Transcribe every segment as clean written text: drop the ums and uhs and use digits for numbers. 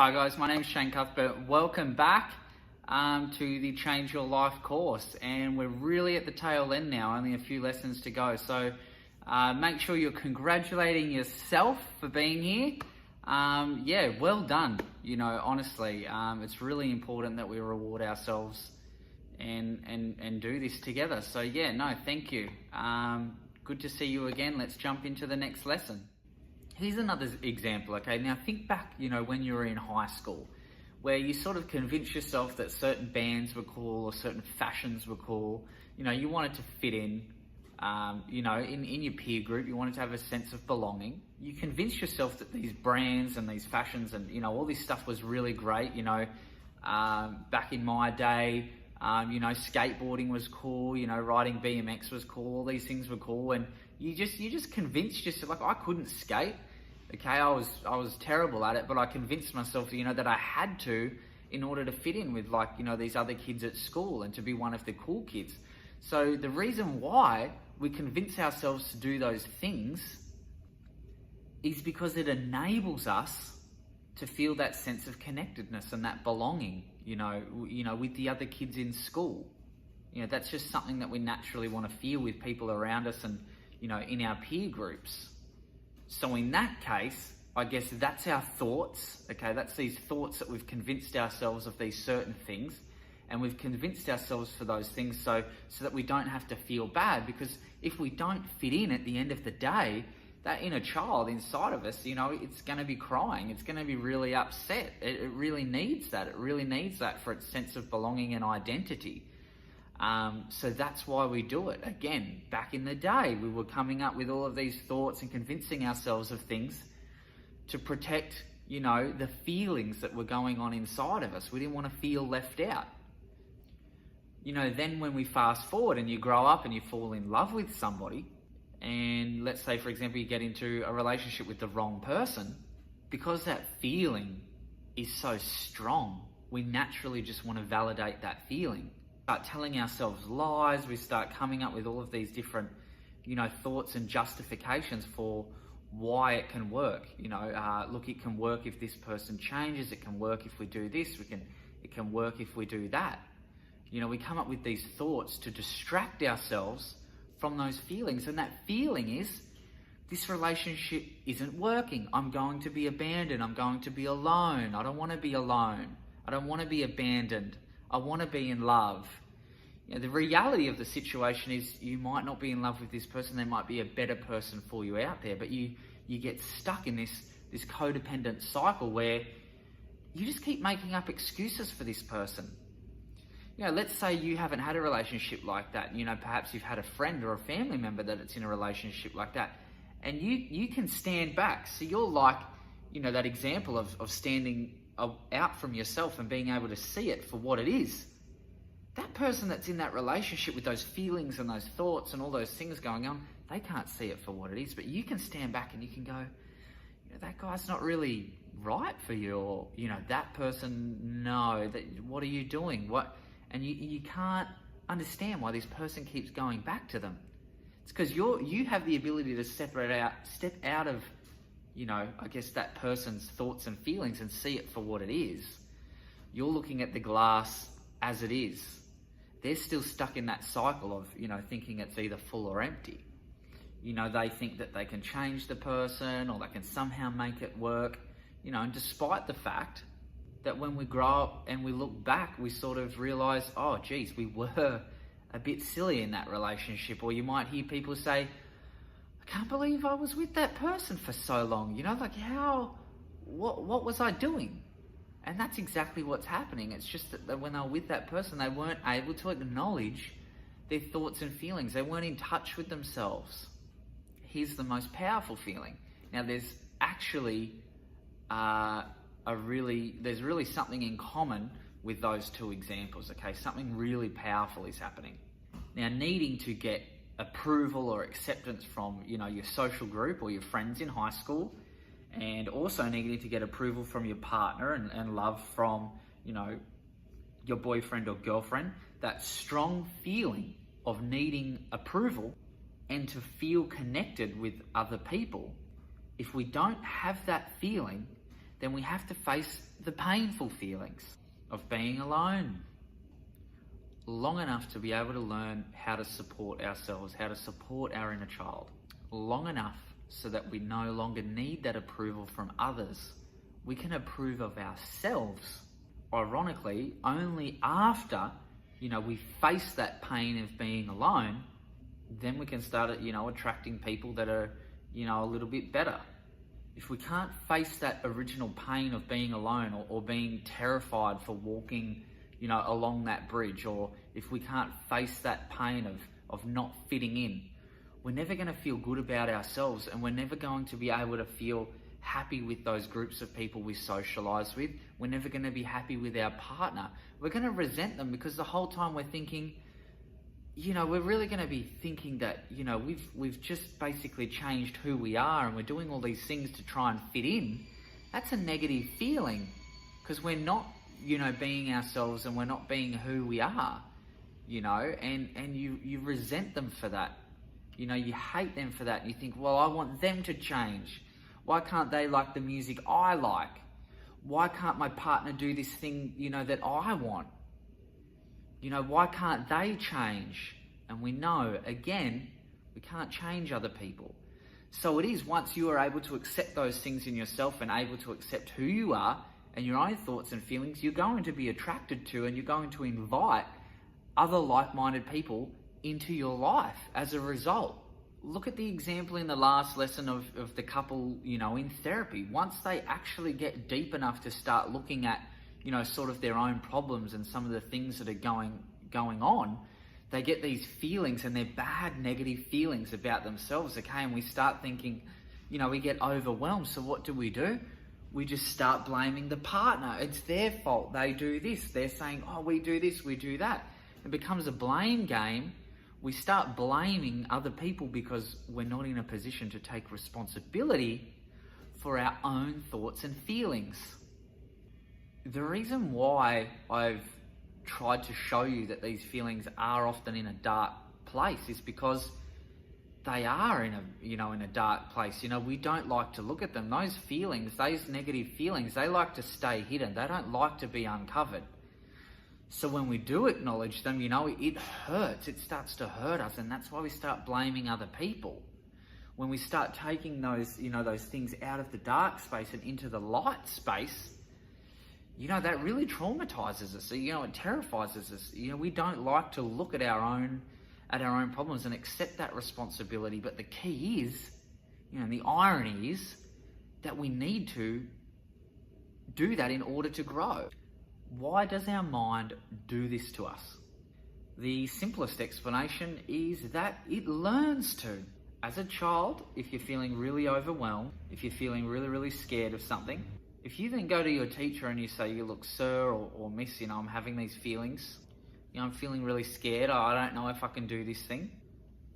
Hi guys, my name is Shane Cuthbert. Welcome back to the Change Your Life course, and we're really at the tail end now, only a few lessons to go. So make sure you're congratulating yourself for being here. Yeah, well done. You know, honestly, it's really important that we reward ourselves and do this together. So yeah, no, thank you. Good to see you again. Let's jump into the next lesson. Here's another example, okay? Now think back, when you were in high school, where you sort of convinced yourself that certain bands were cool or certain fashions were cool. You wanted to fit in, in your peer group, you wanted to have a sense of belonging. You convinced yourself that these brands and these fashions and, all this stuff was really great. Back in my day, skateboarding was cool, riding BMX was cool, all these things were cool. And you just convinced yourself, like, I couldn't skate. Okay, I was terrible at it, but I convinced myself, that I had to in order to fit in with, these other kids at school and to be one of the cool kids. So the reason why we convince ourselves to do those things is because it enables us to feel that sense of connectedness and that belonging, with the other kids in school. That's just something that we naturally want to feel with people around us and, in our peer groups. So in that case, I guess that's our thoughts, okay? That's these thoughts that we've convinced ourselves of these certain things, and we've convinced ourselves for those things so that we don't have to feel bad, because if we don't fit in at the end of the day, that inner child inside of us, it's going to be crying. It's going to be really upset. It really needs that. It really needs that for its sense of belonging and identity. So that's why we do it. Again, back in the day, we were coming up with all of these thoughts and convincing ourselves of things to protect, the feelings that were going on inside of us. We didn't want to feel left out. Then when we fast forward and you grow up and you fall in love with somebody, and let's say, for example, you get into a relationship with the wrong person, because that feeling is so strong, we naturally just want to validate that feeling. Start telling ourselves lies, we start coming up with all of these different, thoughts and justifications for why it can work. Look, it can work if this person changes, it can work if we do this, it can work if we do that. We come up with these thoughts to distract ourselves from those feelings, and that feeling is, this relationship isn't working. I'm going to be abandoned. I'm going to be alone. I don't want to be alone. I don't want to be abandoned. I want to be in love. The reality of the situation is you might not be in love with this person. There might be a better person for you out there, but you get stuck in this codependent cycle where you just keep making up excuses for this person. Let's say you haven't had a relationship like that. Perhaps you've had a friend or a family member that it's in a relationship like that, and you can stand back. So you're like, that example of standing out from yourself and being able to see it for what it is. That person that's in that relationship with those feelings and those thoughts and all those things going on, they can't see it for what it is, but you can stand back and you can go, that guy's not really right for you, or, that person, no, what are you doing? And you can't understand why this person keeps going back to them. It's because you have the ability to step out of, I guess that person's thoughts and feelings and see it for what it is. You're looking at the glass as it is. They're still stuck in that cycle of, thinking it's either full or empty. They think that they can change the person or they can somehow make it work, and despite the fact that when we grow up and we look back, we sort of realize, oh, geez, we were a bit silly in that relationship. Or you might hear people say, I can't believe I was with that person for so long. What was I doing? And that's exactly what's happening. It's just that when they were with that person, they weren't able to acknowledge their thoughts and feelings. They weren't in touch with themselves. Here's the most powerful feeling. Now, there's actually there's really something in common with those two examples, okay? Something really powerful is happening. Now, needing to get approval or acceptance from, your social group or your friends in high school, and also needing to get approval from your partner and love from, your boyfriend or girlfriend, that strong feeling of needing approval and to feel connected with other people. If we don't have that feeling, then we have to face the painful feelings of being alone long enough to be able to learn how to support ourselves, how to support our inner child, long enough so that we no longer need that approval from others. We can approve of ourselves, ironically, only after, we face that pain of being alone. Then we can start, attracting people that are, a little bit better. If we can't face that original pain of being alone or being terrified for walking, along that bridge, or if we can't face that pain of not fitting in, we're never going to feel good about ourselves, and we're never going to be able to feel happy with those groups of people we socialize with. We're never going to be happy with our partner. We're going to resent them because the whole time we're thinking, we're really going to be thinking that, we've just basically changed who we are and we're doing all these things to try and fit in. That's a negative feeling because we're not, being ourselves, and we're not being who we are, and you resent them for that. You hate them for that, and you think, well, I want them to change. Why can't they like the music I like? Why can't my partner do this thing, that I want? Why can't they change? And we know, again, we can't change other people. So it is, once you are able to accept those things in yourself and able to accept who you are and your own thoughts and feelings, you're going to be attracted to, and you're going to invite other like-minded people into your life as a result. Look at the example in the last lesson of the couple, in therapy. Once they actually get deep enough to start looking at, sort of their own problems and some of the things that are going on, they get these feelings, and they're bad, negative feelings about themselves, okay? And we start thinking, we get overwhelmed. So what do? We just start blaming the partner. It's their fault. They do this. They're saying, oh, we do this, we do that. It becomes a blame game. We start blaming other people because we're not in a position to take responsibility for our own thoughts and feelings. The reason why I've tried to show you that these feelings are often in a dark place is because they are in a dark place. We don't like to look at them. Those feelings, those negative feelings, they like to stay hidden. They don't like to be uncovered. So when we do acknowledge them, it hurts. It starts to hurt us, and that's why we start blaming other people. When we start taking those, those things out of the dark space and into the light space, that really traumatizes us. It terrifies us. We don't like to look at our own problems and accept that responsibility. But the key is, the irony is that we need to do that in order to grow. Why does our mind do this to us? The simplest explanation is that it learns to. As a child, if you're feeling really overwhelmed, if you're feeling really, really scared of something, if you then go to your teacher and you say, you look, sir or miss, I'm having these feelings, I'm feeling really scared, I don't know if I can do this thing.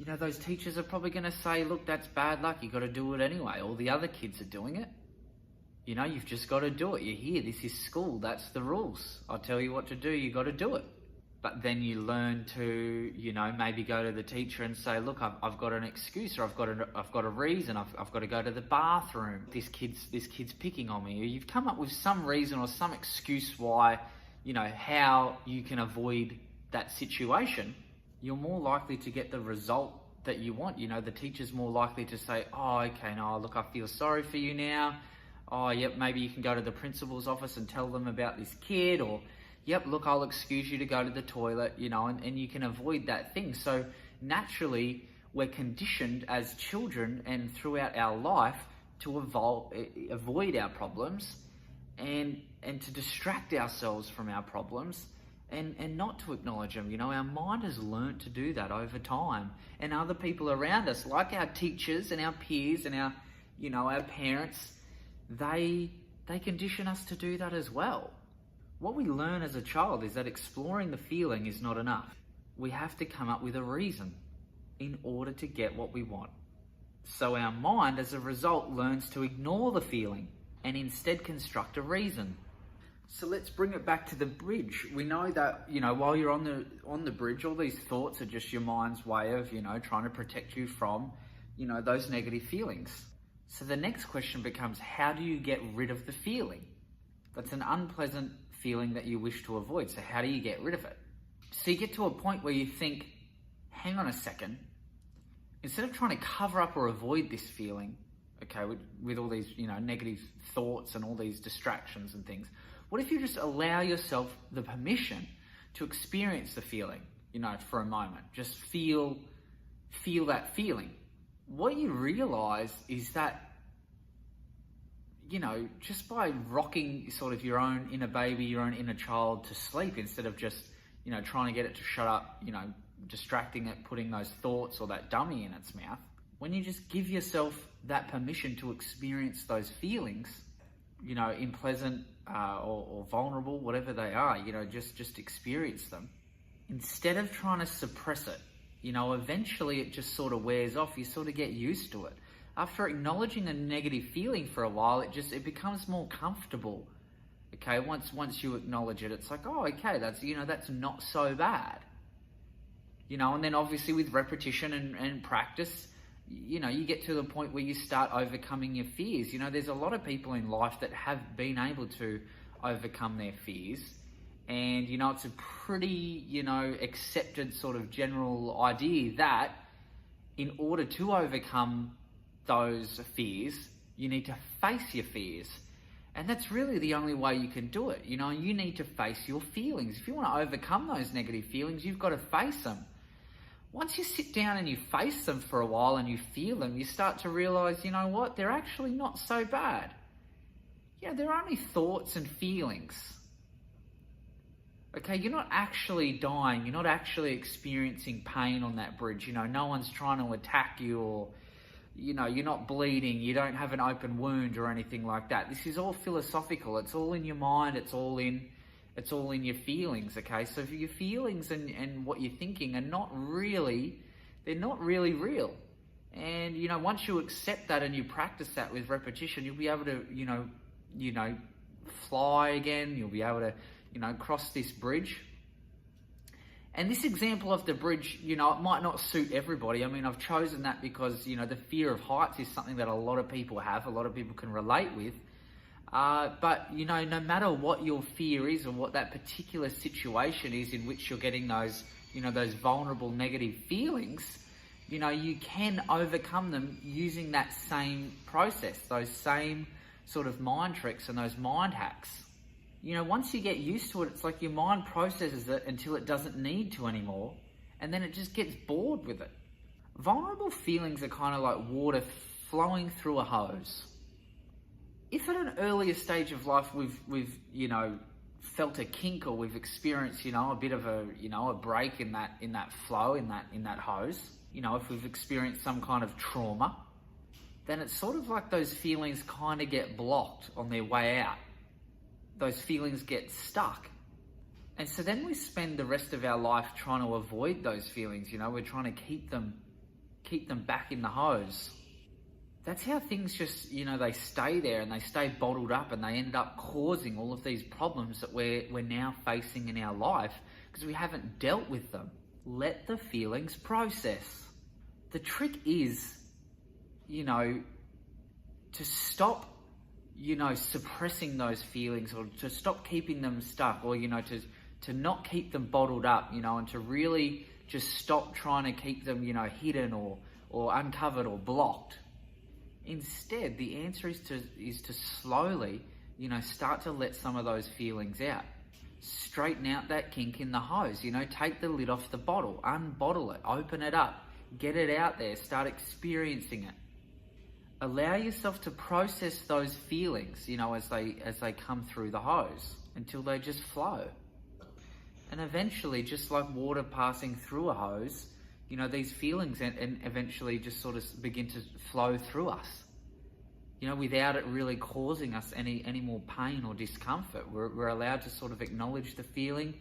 Those teachers are probably going to say, look, that's bad luck, you got to do it anyway. All the other kids are doing it. You've just got to do it. You're here, this is school, that's the rules. I'll tell you what to do, you got to do it. But then you learn to, maybe go to the teacher and say, look, I've got an excuse, or I've got a reason. I've got to go to the bathroom. This kid's picking on me. Or you've come up with some reason or some excuse why, how you can avoid that situation. You're more likely to get the result that you want. The teacher's more likely to say, oh, okay, no, look, I feel sorry for you now. Oh, yep, maybe you can go to the principal's office and tell them about this kid, or yep, look, I'll excuse you to go to the toilet, and you can avoid that thing. So naturally, we're conditioned as children and throughout our life to avoid our problems and to distract ourselves from our problems and not to acknowledge them. Our mind has learnt to do that over time. And other people around us, like our teachers and our peers and our parents, they condition us to do that as well. What we learn as a child is that exploring the feeling is not enough. We have to come up with a reason in order to get what we want. So our mind, as a result, learns to ignore the feeling and instead construct a reason. So let's bring it back to the bridge. We know that, while you're on the bridge, all these thoughts are just your mind's way of, trying to protect you from, those negative feelings. So the next question becomes, how do you get rid of the feeling? That's an unpleasant feeling that you wish to avoid. So how do you get rid of it? So you get to a point where you think, hang on a second, instead of trying to cover up or avoid this feeling, okay, with all these, negative thoughts and all these distractions and things, what if you just allow yourself the permission to experience the feeling, for a moment? Just feel that feeling. What you realize is that, just by rocking sort of your own inner baby, your own inner child to sleep, instead of just, trying to get it to shut up, distracting it, putting those thoughts or that dummy in its mouth, when you just give yourself that permission to experience those feelings, unpleasant or vulnerable, whatever they are, just experience them. Instead of trying to suppress it, eventually it just sort of wears off. You sort of get used to it. After acknowledging a negative feeling for a while, it becomes more comfortable. Okay, once you acknowledge it, it's like, oh, okay, that's not so bad. And then obviously with repetition and practice, you get to the point where you start overcoming your fears. There's a lot of people in life that have been able to overcome their fears. And, it's a pretty, accepted sort of general idea that in order to overcome those fears, you need to face your fears. And that's really the only way you can do it. You need to face your feelings. If you want to overcome those negative feelings, you've got to face them. Once you sit down and you face them for a while and you feel them, you start to realize, what? They're actually not so bad. They're only thoughts and feelings. Okay, you're not actually dying. You're not actually experiencing pain on that bridge. No one's trying to attack you, or, you're not bleeding. You don't have an open wound or anything like that. This is all philosophical. It's all in your mind. It's all in your feelings, okay? So your feelings and what you're thinking they're not really real. And, once you accept that and you practice that with repetition, you'll be able to, fly again. You'll be able to, cross this bridge. And this example of the bridge, it might not suit everybody. I mean, I've chosen that because, the fear of heights is something that a lot of people have, a lot of people can relate with. But, no matter what your fear is or what that particular situation is in which you're getting those, those vulnerable negative feelings, you can overcome them using that same process, those same sort of mind tricks and those mind hacks. Once you get used to it, it's like your mind processes it until it doesn't need to anymore, and then it just gets bored with it. Vulnerable feelings are kind of like water flowing through a hose. If at an earlier stage of life we've felt a kink, or we've experienced a bit of a break in that flow in that hose, if we've experienced some kind of trauma, then it's sort of like those feelings kind of get blocked on their way out. Those feelings get stuck. And so then we spend the rest of our life trying to avoid those feelings. We're trying to keep them back in the hose. That's how things just, they stay there and they stay bottled up, and they end up causing all of these problems that we're now facing in our life because we haven't dealt with them. Let the feelings process. The trick is, to stop, suppressing those feelings, or to stop keeping them stuck, or, to not keep them bottled up, and to really just stop trying to keep them, hidden or uncovered or blocked. Instead, the answer is to slowly, start to let some of those feelings out. Straighten out that kink in the hose, take the lid off the bottle, unbottle it, open it up, get it out there, start experiencing it. Allow yourself to process those feelings, as they come through the hose until they just flow. And eventually, just like water passing through a hose, these feelings and eventually just sort of begin to flow through us, without it really causing us any more pain or discomfort. We're allowed to sort of acknowledge the feeling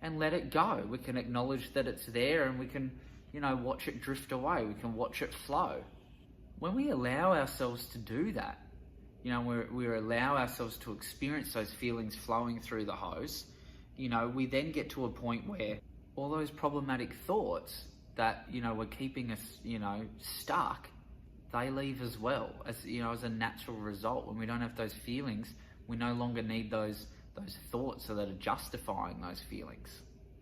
and let it go. We can acknowledge that it's there, and we can, watch it drift away. We can watch it flow. When we allow ourselves to do that, we allow ourselves to experience those feelings flowing through the hose, we then get to a point where all those problematic thoughts that, were keeping us, stuck, they leave as well, as as a natural result. When we don't have those feelings, we no longer need those thoughts that are justifying those feelings.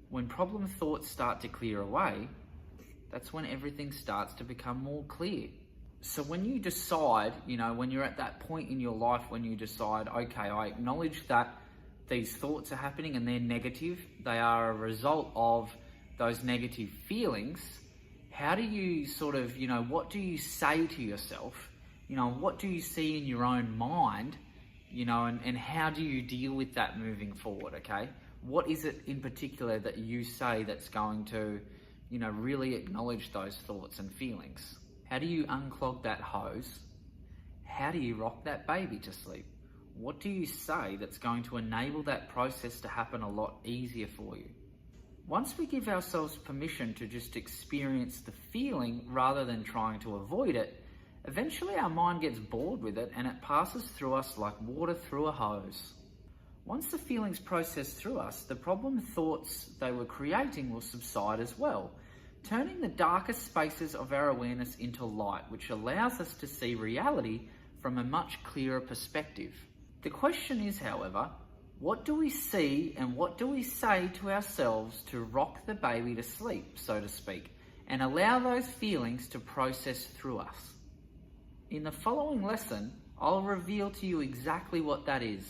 When problem thoughts start to clear away, that's when everything starts to become more clear. So when you decide, when you're at that point in your life when you decide, okay, I acknowledge that these thoughts are happening and they're negative, they are a result of those negative feelings, how do you sort of, what do you say to yourself? What do you see in your own mind, and how do you deal with that moving forward, okay? What is it in particular that you say that's going to, really acknowledge those thoughts and feelings? How do you unclog that hose? How do you rock that baby to sleep? What do you say that's going to enable that process to happen a lot easier for you? Once we give ourselves permission to just experience the feeling rather than trying to avoid it, eventually our mind gets bored with it and it passes through us like water through a hose. Once the feelings process through us, the problem thoughts they were creating will subside as well, turning the darkest spaces of our awareness into light, which allows us to see reality from a much clearer perspective. The question is, however, what do we see and what do we say to ourselves to rock the baby to sleep, so to speak, and allow those feelings to process through us? In the following lesson, I'll reveal to you exactly what that is.